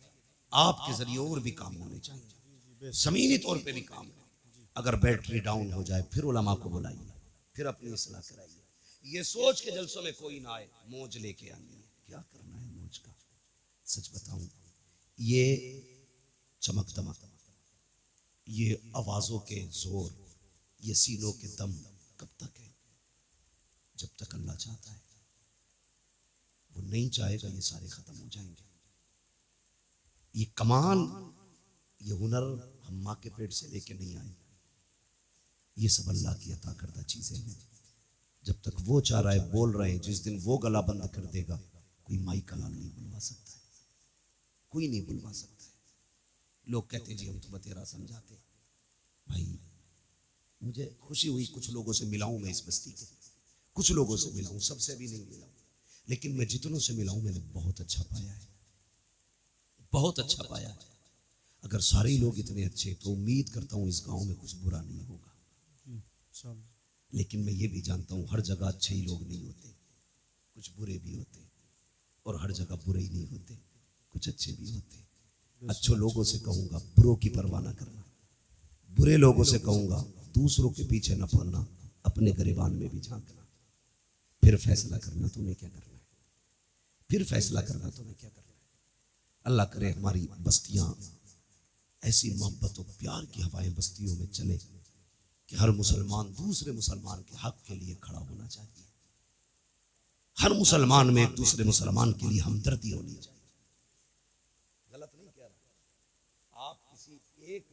आपके जरिए और भी काम होने चाहिए, ज़मीनी तौर पे भी काम हो। अगर बैटरी डाउन हो जाए फिर उलमा को बुलाइए, फिर अपनी इस्लाह कराइए। ये सोच के जलसों में कोई ना आए मौज लेके आनी है, क्या करना है मौज का। सच बताऊं, ये चमक दमक, ये आवाजों के जोर, ये सीनों के दम कब तक है? जब तक अल्लाह चाहता है। वो नहीं चाहेगा ये सारे खत्म हो जाएंगे। ये कमाल, ये हुनर हम माँ के पेट से लेके नहीं आए, ये सब अल्लाह की अता करदा चीजें हैं। जब तक वो चाह रहा है बोल रहे हैं, जिस दिन वो गला बंद कर देगा कोई माई कलाम नहीं बुलवा सकता है, कोई नहीं बुलवा सकता है। लोग कहते हैं जी हम तो बतेरा समझाते। भाई मुझे खुशी हुई कुछ लोगों से मिला हूं, मैं इस बस्ती के कुछ लोगों से मिला हूं, सबसे भी नहीं मिला हूं, लेकिन मैं जितनों से मिला हूं मैंने बहुत अच्छा पाया है, बहुत अच्छा पाया है। अगर सारे लोग इतने अच्छे तो उम्मीद करता हूं इस गांव में कुछ बुरा नहीं होगा। लेकिन मैं ये भी जानता हूं हर जगह अच्छे ही लोग नहीं होते, कुछ बुरे भी होते, और हर जगह बुरे ही नहीं होते, कुछ अच्छे भी होते। अच्छे लोगों से कहूंगा बुरों की परवाह ना करना, बुरे लोगों से कहूंगा दूसरों के पीछे न पड़ना, अपने गिरबान में भी झांकना, फिर फैसला करना तुम्हें क्या करना है, फिर फैसला करना तुम्हें क्या करना है। अल्लाह करे हमारी बस्तियां ऐसी मोहब्बत और प्यार की हवाएं बस्तियों में चले कि हर मुसलमान दूसरे मुसलमान के हक के लिए खड़ा होना चाहिए, हर मुसलमान में एक दूसरे मुसलमान के लिए हमदर्दी होनी चाहिए। गलत नहीं कह रहा, आप किसी एक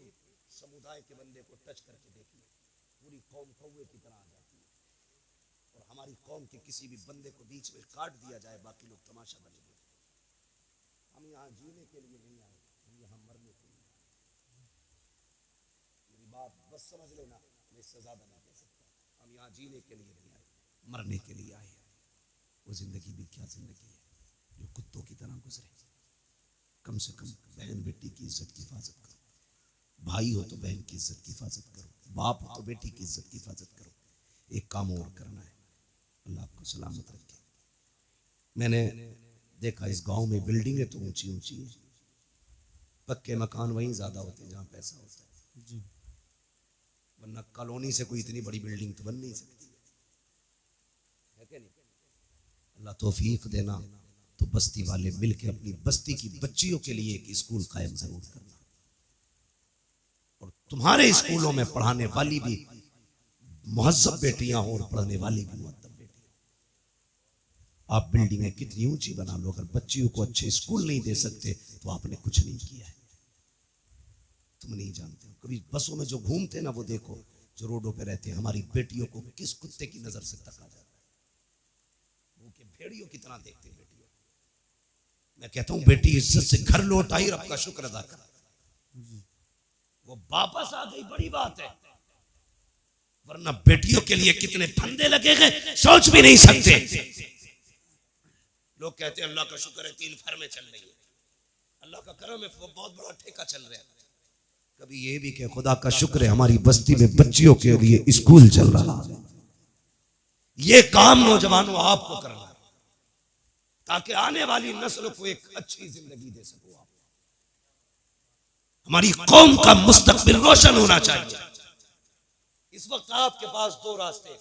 समुदाय के बंदे को टच करके देखिए, पूरी कौम कौवे की तरह आ जाती है। और हमारी कौम के किसी भी बंदे को बीच में काट दिया जाए, बाकी लोग तमाशा बनेंगे। हम यहाँ जीने के लिए नहीं आए, हम यहाँ मरने के लिए आए। मेरी बात बस समझ लेना, मैं इससे ज्यादा नहीं कह सकता। हम यहाँ जीने के लिए नहीं आए, मरने के लिए आए हैं। वो जिंदगी भी क्या जिंदगी है जो कुत्तों की तरह गुजरे। कम से कम बहन बेटी की इज्जत की हिफाजत करो, भाई हो तो बहन की इज्जत की हिफाजत करो, बाप हो तो बेटी की इज्जत की हिफाजत करो। एक काम और करना है, अल्लाह आपको सलामत रखे। मैंने देखा इस गांव में बिल्डिंगें तो ऊंची ऊंची हैं, पक्के मकान वहीं ज्यादा होते हैं जहां पैसा होता है जी, वरना कॉलोनी से कोई इतनी बड़ी बिल्डिंग तो बन नहीं सकती है क्या नहीं? अल्लाह तौफीक देना तो बस्ती वाले मिलकर अपनी बस्ती की बच्चियों के लिए एक स्कूल कायम जरूर करना, और तुम्हारे स्कूलों में पढ़ाने वाली भी मुहज्जब बेटियां हो और पढ़ने वाली भी मुअद्दब बेटियां। आप बिल्डिंगें कितनी ऊंची बना लो, अगर बच्चियों को अच्छे स्कूल नहीं दे सकते तो आपने कुछ नहीं किया है। तुम नहीं जानते हो, कभी बसों में जो घूमते ना वो देखो, जो रोडों पे रहते हैं, हमारी बेटियों को किस कुत्ते की नजर से तका जाता है, वो के भेड़ियों की तरह देखते हैं बेटियों। मैं कहता हूं बेटी इज्जत से घर लौट आई, रब का शुक्र अदा कर, वो वापस आ गई, बड़ी बात है। वरना बेटियों के लिए कितने फंदे लगे गए सोच भी नहीं सकते। लोग कहते हैं अल्लाह का शुक्र है 3 फर्में चल रही है, अल्लाह का करम है, वो बहुत बड़ा ठेका चल रहा है। कभी ये भी कि खुदा का शुक्र है हमारी बस्ती में बच्चियों के लिए स्कूल चल रहा है। ये काम नौजवानों आपको करना है ताकि आने वाली नस्ल को एक अच्छी जिंदगी दे सको आप। हमारी कौम का मुस्तकबिल रोशन होना चाहिए। इस वक्त आपके पास 2 रास्ते हैं,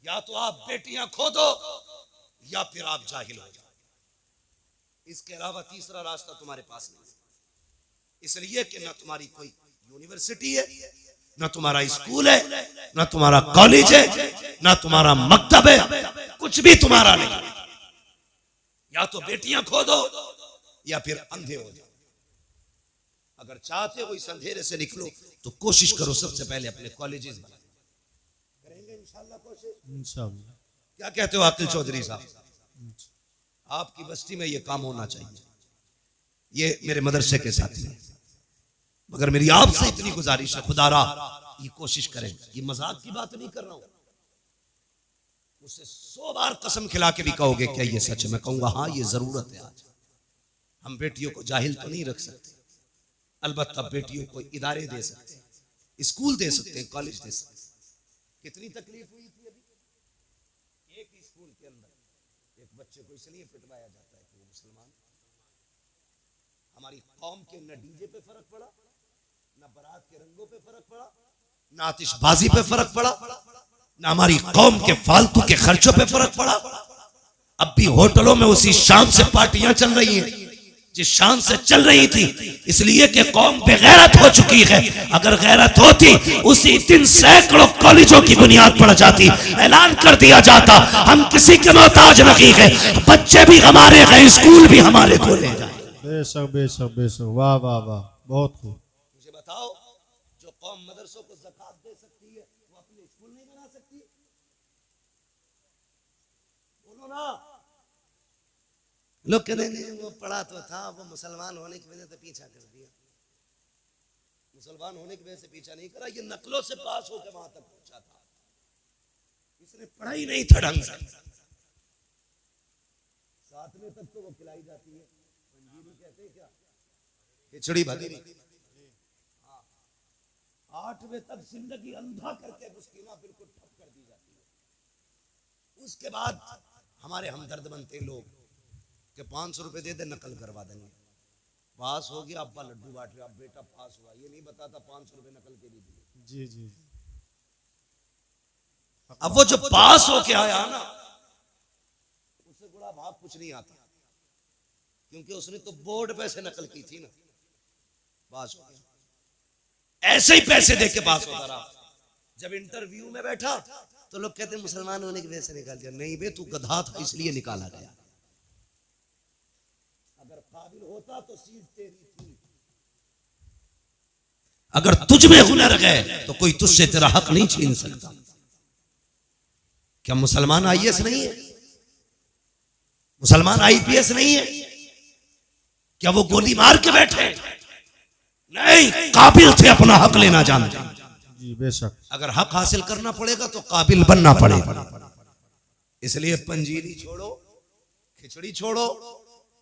या तो आप बेटियां खो दो या फिर आप जाहिल हो जाओ। इसके अलावा तीसरा रास्ता तुम्हारे पास नहीं है। इसलिए कि ना तुम्हारी कोई यूनिवर्सिटी है, ना तुम्हारा स्कूल है, ना तुम्हारा कॉलेज है, ना तुम्हारा मकतब है, कुछ भी तुम्हारा नहीं। या तो बेटियां खो दो या फिर अंधे हो जाओ। अगर चाहते हो इस अंधेरे से निकलो तो कोशिश करो सबसे पहले अपने कॉलेजेस बनाओ। करेंगे इंशाल्लाह कोशिश, इंशाल्लाह। क्या कहते हो आकिल चौधरी साहब? आपकी बस्ती में ये काम होना चाहिए। ये मेरे मदरसे के साथी हैं, मगर मेरी आपसे इतनी गुजारिश है, खुदारा ये कोशिश करें, ये मजाक की बात नहीं कर रहा हूं, मुझसे 100 बार कसम खिला के भी कहोगे क्या ये सच है, मैं कहूंगा हाँ ये जरूरत है। आज हम बेटियों को जाहिल तो नहीं रख सकते, अलबत्ता बेटियों को इदारे दे सकते हैं, स्कूल दे सकते हैं, कॉलेज दे सकते हैं। कितनी तकलीफ हुई थी अभी एक ही स्कूल के अंदर एक बच्चे को इसलिए पिटवाया जाता है कि वो मुसलमान। हमारी कौम के न डीजे पे फर्क पड़ा, न बारात के रंगों पे फर्क पड़ा, न आतिशबाजी पे फर्क पड़ा, न हमारी कौम के फालतू के खर्चों पे फर्क पड़ा। अब भी होटलों में उसी शान से पार्टियां चल रही हैं जिस शान से चल रही थी, इसलिए कि कौम बेगैरत हो चुकी है। अगर गैरत होती उसी दिन सैकड़ों कॉलेजों की बुनियाद पड़ जाती, ऐलान कर दिया जाता हम किसी के मोहताज नहीं है, बच्चे भी हमारे हैं, स्कूल भी हमारे खोले जाए। बेशक बेशक बेशक, वाह वाह वाह, बहुत खूब। मुझे बताओ, जो कौम मदरसों को ज़कात दे सकती है वो अपने स्कूल नहीं बना सकती? बोलो ना। लोग कहते हैं वो पढ़ा तो था, वो मुसलमान होने की वजह से पीछा कर दिया। मुसलमान होने की वजह से पीछा नहीं करा, ये नकलों से पास होकर वहां तक पहुंचा था, इसने पढ़ाई नहीं था ढंग से। 7वें तक तो वो खिलाई जाती है, पंजीरी कहते हैं क्या, खिचड़ी भदीरी। 8वें तक जिंदगी अंधा करके मुस्किना बिल्कुल ठप कर दी जाती है। उसके बाद हमारे हमदर्द बनते लोग कि 500 रुपए दे दे नकल करवा देंगे, पास हो गया, अब्बा लड्डू बांट रहे, अब बेटा पास हुआ, ये नहीं बताता 500 रुपए नकल के भी दिए। जी जी। अब वो जो पास होके आया ना, उससे बड़ा भाग कुछ नहीं आता, क्योंकि उसने तो बोर्ड पे से नकल की थी ना, पास हो गया। ऐसे ही पैसे दे के पास होता रहा। जब इंटरव्यू में बैठा तो लोग कहते मुसलमान होने की वजह से निकाल दिया। नहीं बे, तू गधा था इसलिए निकाला गया, अगर काबिल होता तो सीट तेरी थी। अगर तुझ में हुनर है तो कोई तुझसे तेरा हक नहीं छीन सकता। क्या मुसलमान आईएएस नहीं है? मुसलमान आईपीएस नहीं है? क्या वो गोली मार के बैठे? नहीं, काबिल थे अपना हक लेना जानते। जी बेशक। अगर हक हासिल करना पड़ेगा तो काबिल बनना पड़ेगा। इसलिए पंजीरी छोड़ो, खिचड़ी छोड़ो,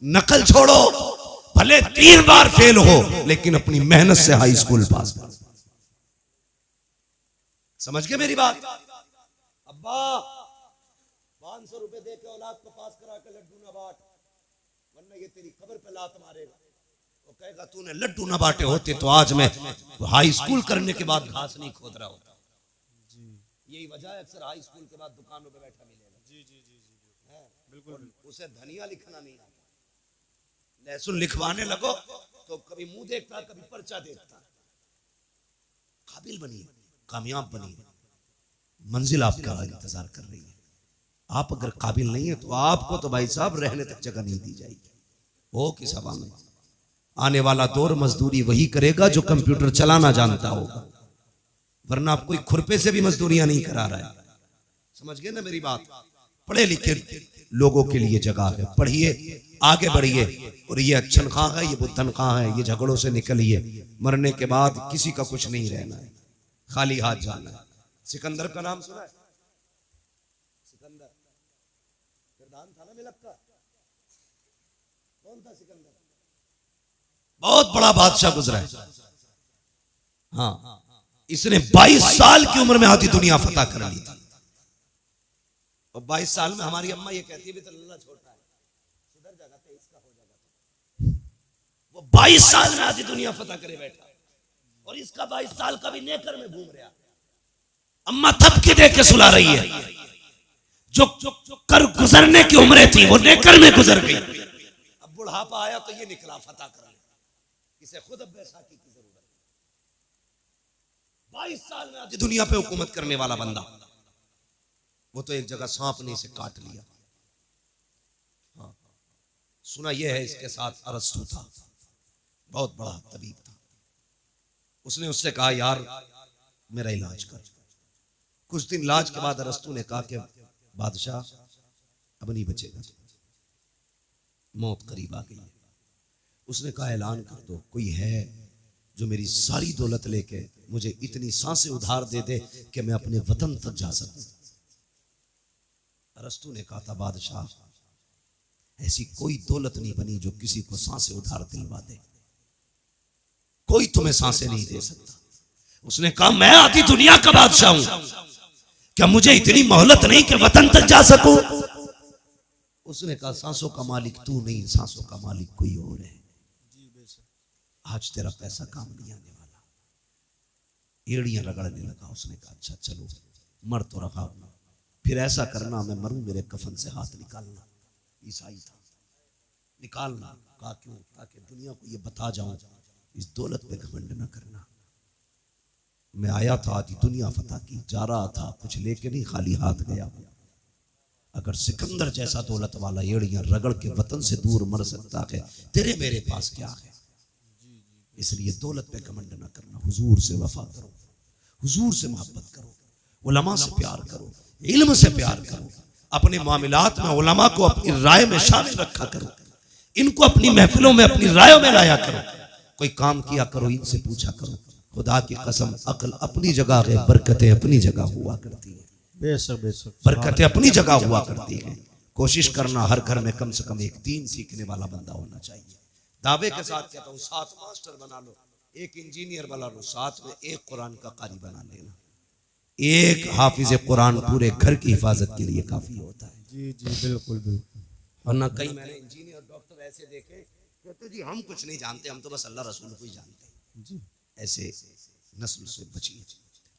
नकल छोड़ो, भले 3 बार फेल हो लेकिन अपनी मेहनत से हाई स्कूल पास करो। समझ गए मेरी बात? अब्बा 500 रुपए दे के औलाद को पास करा के लड्डू ना बांट, वरना ये तेरी कब्र पे लात मारेगा। वो कहेगा तूने लड्डू ना बांटे होते तो आज मैं हाई स्कूल करने के बाद घास नहीं खोद रहा होता। यही वजह है अक्सर हाई स्कूल के बाद दुकानों पे बैठा मिलेगा। जी जी जी जी बिल्कुल। उसे धनिया लिखना नहीं आता, लहसुन लिखवाने लगो तो कभी मुंह देखता, कभी पर्चा देखता। काबिल बनिए, कामयाब बनिए, मंजिल आपका इंतजार कर रही है। आप अगर काबिल नहीं है तो आपको तो भाई साहब रहने तक जगह नहीं दी जाएगी। हो किस हवा में? आने वाला दौर मजदूरी वही करेगा जो कंप्यूटर चलाना जानता होगा, वरना आप कोई खुरपे से भी मजदूरियां नहीं करा रहा है। समझ गए ना मेरी बात? पढ़े लिखे लोगों के लिए जगह है, पढ़िए, आगे बढ़िए। और ये अच्छन खां है, ये बुद्धन खां है, ये झगड़ों से निकलिए। मरने के बाद किसी का कुछ नहीं रहना है, खाली हाथ जाना है। सिकंदर का नाम सुना है? सिकंदर किरदान था ना मिलक का। कौन था सिकंदर? बहुत बड़ा बादशाह गुजरा है। हाँ, इसने 22 साल की उम्र में आधी दुनिया फतह कर ली थी। और 22 साल में हमारी अम्मा ये कहती है भी तो लल्ला छोटा है, सुधर जाएगा, 23 का हो जाएगा। वो 22 साल में आधी दुनिया फतह करे बैठा, और इसका 22 साल का भी नेकर में घूम रहा। अम्मा थपकी दे के सुला रही है। जो कर गुजरने की उम्रें थी वो नेकर में गुजर गई। अब बुढ़ापा आया तो ये निकला फतह कर ले। इसे खुद अब बैसाखी की जरूरत है। 22 साल में आधी दुनिया पे हुकूमत करने वाला बंदा, वो तो एक जगह सांप ने इसे काट लिया। हाँ, सुना यह है इसके साथ अरस्तु था, बहुत बड़ा तबीब था। उसने उससे कहा यार मेरा इलाज कर। कुछ दिन इलाज के बाद अरस्तु ने कहा कि बादशाह अब नहीं बचेगा, मौत करीब आ गई है। उसने कहा ऐलान कर दो कोई है जो मेरी सारी दौलत लेके मुझे इतनी सांसें उधार दे दे कि मैं अपने वतन तक जा सकूं। अरस्तु ने कहा था बादशाह ऐसी कोई दौलत नहीं बनी जो किसी को सांसें उधार दिलवा दे, कोई तुम्हें सांसें नहीं दे सकता। उसने कहा मैं आधी दुनिया का बादशाह हूं, क्या मुझे इतनी मोहलत नहीं कि वतन तक जा सकूं? उसने कहा सांसों का मालिक तू नहीं, सांसों का मालिक कोई और है। आज तेरा पैसा काम नहीं आने वाला। एड़ियां रगड़ने लगा। उसने कहा अच्छा चलो मर तो रहा, फिर ऐसा करना मैं मरूं मेरे कफन से हाथ निकालना। ईसाई था, निकालना। कहा क्यों? ताकि दुनिया को ये बता जाऊं इस दौलत पे घमंड न करना। मैं आया था आधी दुनिया फतह की, जा रहा था कुछ लेके नहीं, खाली हाथ गया। अगर सिकंदर जैसा दौलत वाला एड़ियां रगड़ के वतन से दूर मर सकता है, तेरे मेरे पास क्या है? इसलिए दौलत पे घमंड न करना, हुजूर से वफा करो, हुजूर से मोहब्बत करो, उलमा से प्यार करो, इल्म से प्यार करो, अपने मामलात में उलमा को अपनी राय में शामिल रखा करो, इनको अपनी महफिलों में अपनी रायों में लाया करो। कोई काम किया करो इनसे पूछा करो। खुदा की कसम अक्ल अपनी जगह है, बरकतें अपनी जगह हुआ करती है। बेशक बेशक बरकतें अपनी जगह हुआ करती हैं। कोशिश करना हर घर में कम से कम एक दीन सीखने वाला बंदा होना चाहिए। दावे के साथ कहता हूँ 7 मास्टर बना लो, 1 इंजीनियर बना लो, साथ में 1 कुरान का कारी बना लेना। 1 हाफिज कुरान पूरे घर की हिफाजत के लिए काफी होता है। जी जी बिल्कुल बिल्कुल। वरना कई मैंने इंजीनियर डॉक्टर ऐसे देखे कहते जी हम कुछ नहीं जानते, हम तो बस अल्लाह रसूल को ही जानते हैं जी। ऐसे नस्ल से बचिए,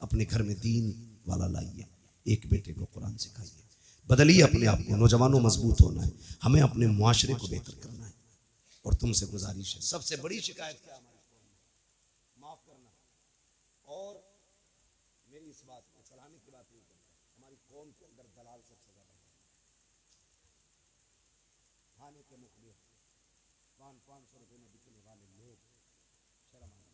अपने घर में दीन वाला लाइए, 1 बेटे को कुरान सिखाइए, बदलिए अपने आप को। नौजवानों मजबूत होना है, हमें अपने मुआशरे को बेहतर करना है। और तुमसे गुजारिश है, सबसे बड़ी शिकायत क्या हमारी कौम में? माफ करना। और मेरी इस बात को चलाने की बात नहीं करता, हमारी कौम के अंदर दलाल सबसे ज्यादा है। खाने के मुखले 500 रुपए में बिकने वाले लोग शर्म आना,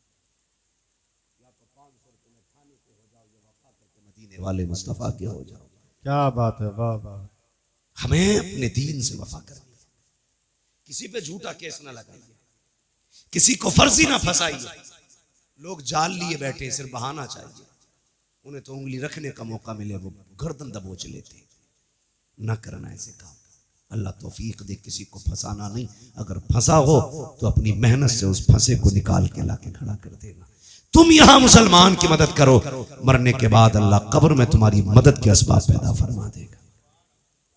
या तो 500 रुपए में खाने के हो जाओ, या वफा करके मदीने वाले मुस्तफा के हो जाओ। क्या बात है, वाह वाह। हमें अपने दीन से वफा करनी, किसी पे झूठा केस ना लगाइए, किसी को फर्जी ना फंसाइए। लोग जाल लिए बैठे, सिर्फ बहाना चाहिए, उन्हें तो उंगली रखने का मौका मिले वो गर्दन दबोच लेते। ना करना ऐसे काम। अल्लाह तौफीक दे, किसी को फंसाना नहीं। अगर फंसा हो तो अपनी मेहनत से उस फंसे को निकाल के लाके खड़ा कर देना। तुम यहां मुसलमान की मदद करो, मरने के बाद अल्लाह कब्र में तुम्हारी मदद के असबाब पैदा फरमा देगा।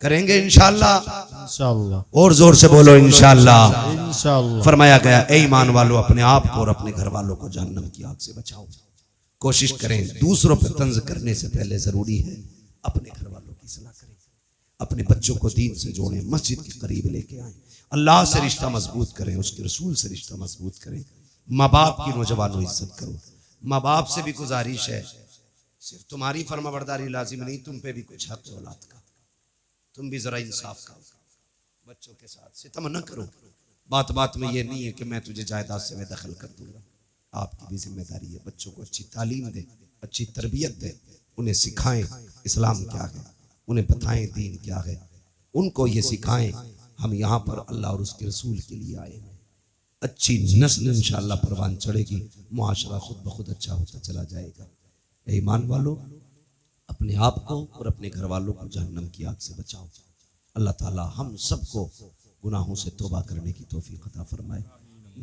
करेंगे इंशाअल्लाह, इंशाअल्लाह। और जोर से बोलो इंशाअल्लाह, इंशाअल्लाह। फरमाया गया ए ईमान वालों, अपने आप को और अपने घर वालों को जहन्नम की आग से बचाओ। कोशिश करें, दूसरों पर तंज करने से पहले जरूरी है अपने घर वालों की सलाह करें, अपने बच्चों को दीन से जोड़ें, मस्जिद के करीब लेके आए, अल्लाह से रिश्ता मजबूत करें, उसके रसूल से रिश्ता मजबूत करें। माँ बाप की नौजवानों इज्जत करो। माँ बाप से भी गुजारिश है, सिर्फ तुम्हारी फरमाबरदारी लाजिम नहीं, तुम पे भी कुछ हक है औलाद का। तुम भी जरा इंसाफ करो, बच्चों के साथ सितम न करो। बात बात में ये नहीं है कि मैं तुझे जायदाद से मैं दखल कर दूंगा। आपकी भी जिम्मेदारी है, बच्चों को अच्छी तालीम दे, अच्छी तरबियत दे, उन्हें सिखाएं इस्लाम क्या है, उन्हें बताएं दीन क्या है, उनको ये सिखाएं हम यहाँ पर अल्लाह और उसके रसूल के लिए आए। अच्छी नस्ल इंशाअल्लाह परवान चढ़ेगी, मुआशरा खुद ब खुद अच्छा होता चला जाएगा। ईमान वालों, अपने आप को और अपने घर वालों को जहन्नम की आग से बचाओ। अल्लाह ताला हम सबको गुनाहों से तौबा करने की तौफीक अता फरमाए,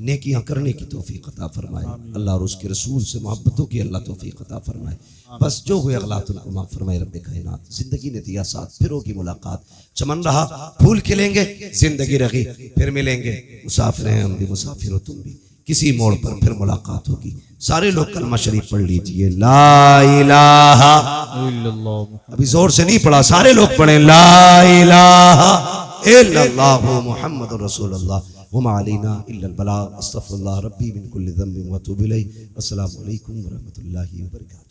नेकियां करने की तौफीक अता फरमाए। अल्लाह और उसके रसूल से मोहब्बतों की अल्लाह तौफीक अता फरमाए। बस जो हुए अगलात उनको माफ फरमाए रब्बे कायनात। जिंदगी ने दिया साथ, फिर होगी मुलाकात। चमन रहा फूल खिलेंगे, जिंदगी रही फिर मिलेंगे। मुसाफिर हैं हम भी, मुसाफिर हो तुम भी, किसी मोड़ पर फिर मुलाकात होगी। सारे लोग कलमा शरीफ पढ़ लीजिए, ला इलाहा इल्लल्लाह। अभी जोर से नहीं पढ़ा, सारे लोग पढ़े ला इलाहा इल्लल्लाह मुहम्मदुर रसूलुल्लाह वमा अलैना इल्लल बलाग। अस्तगफिरुल्लाह रब्बी मिन कुल्लि ज़ंबिन व अतूबु इलैहि। अस्सलामु अलैकुम व रहमतुल्लाहि व बरकातुहू।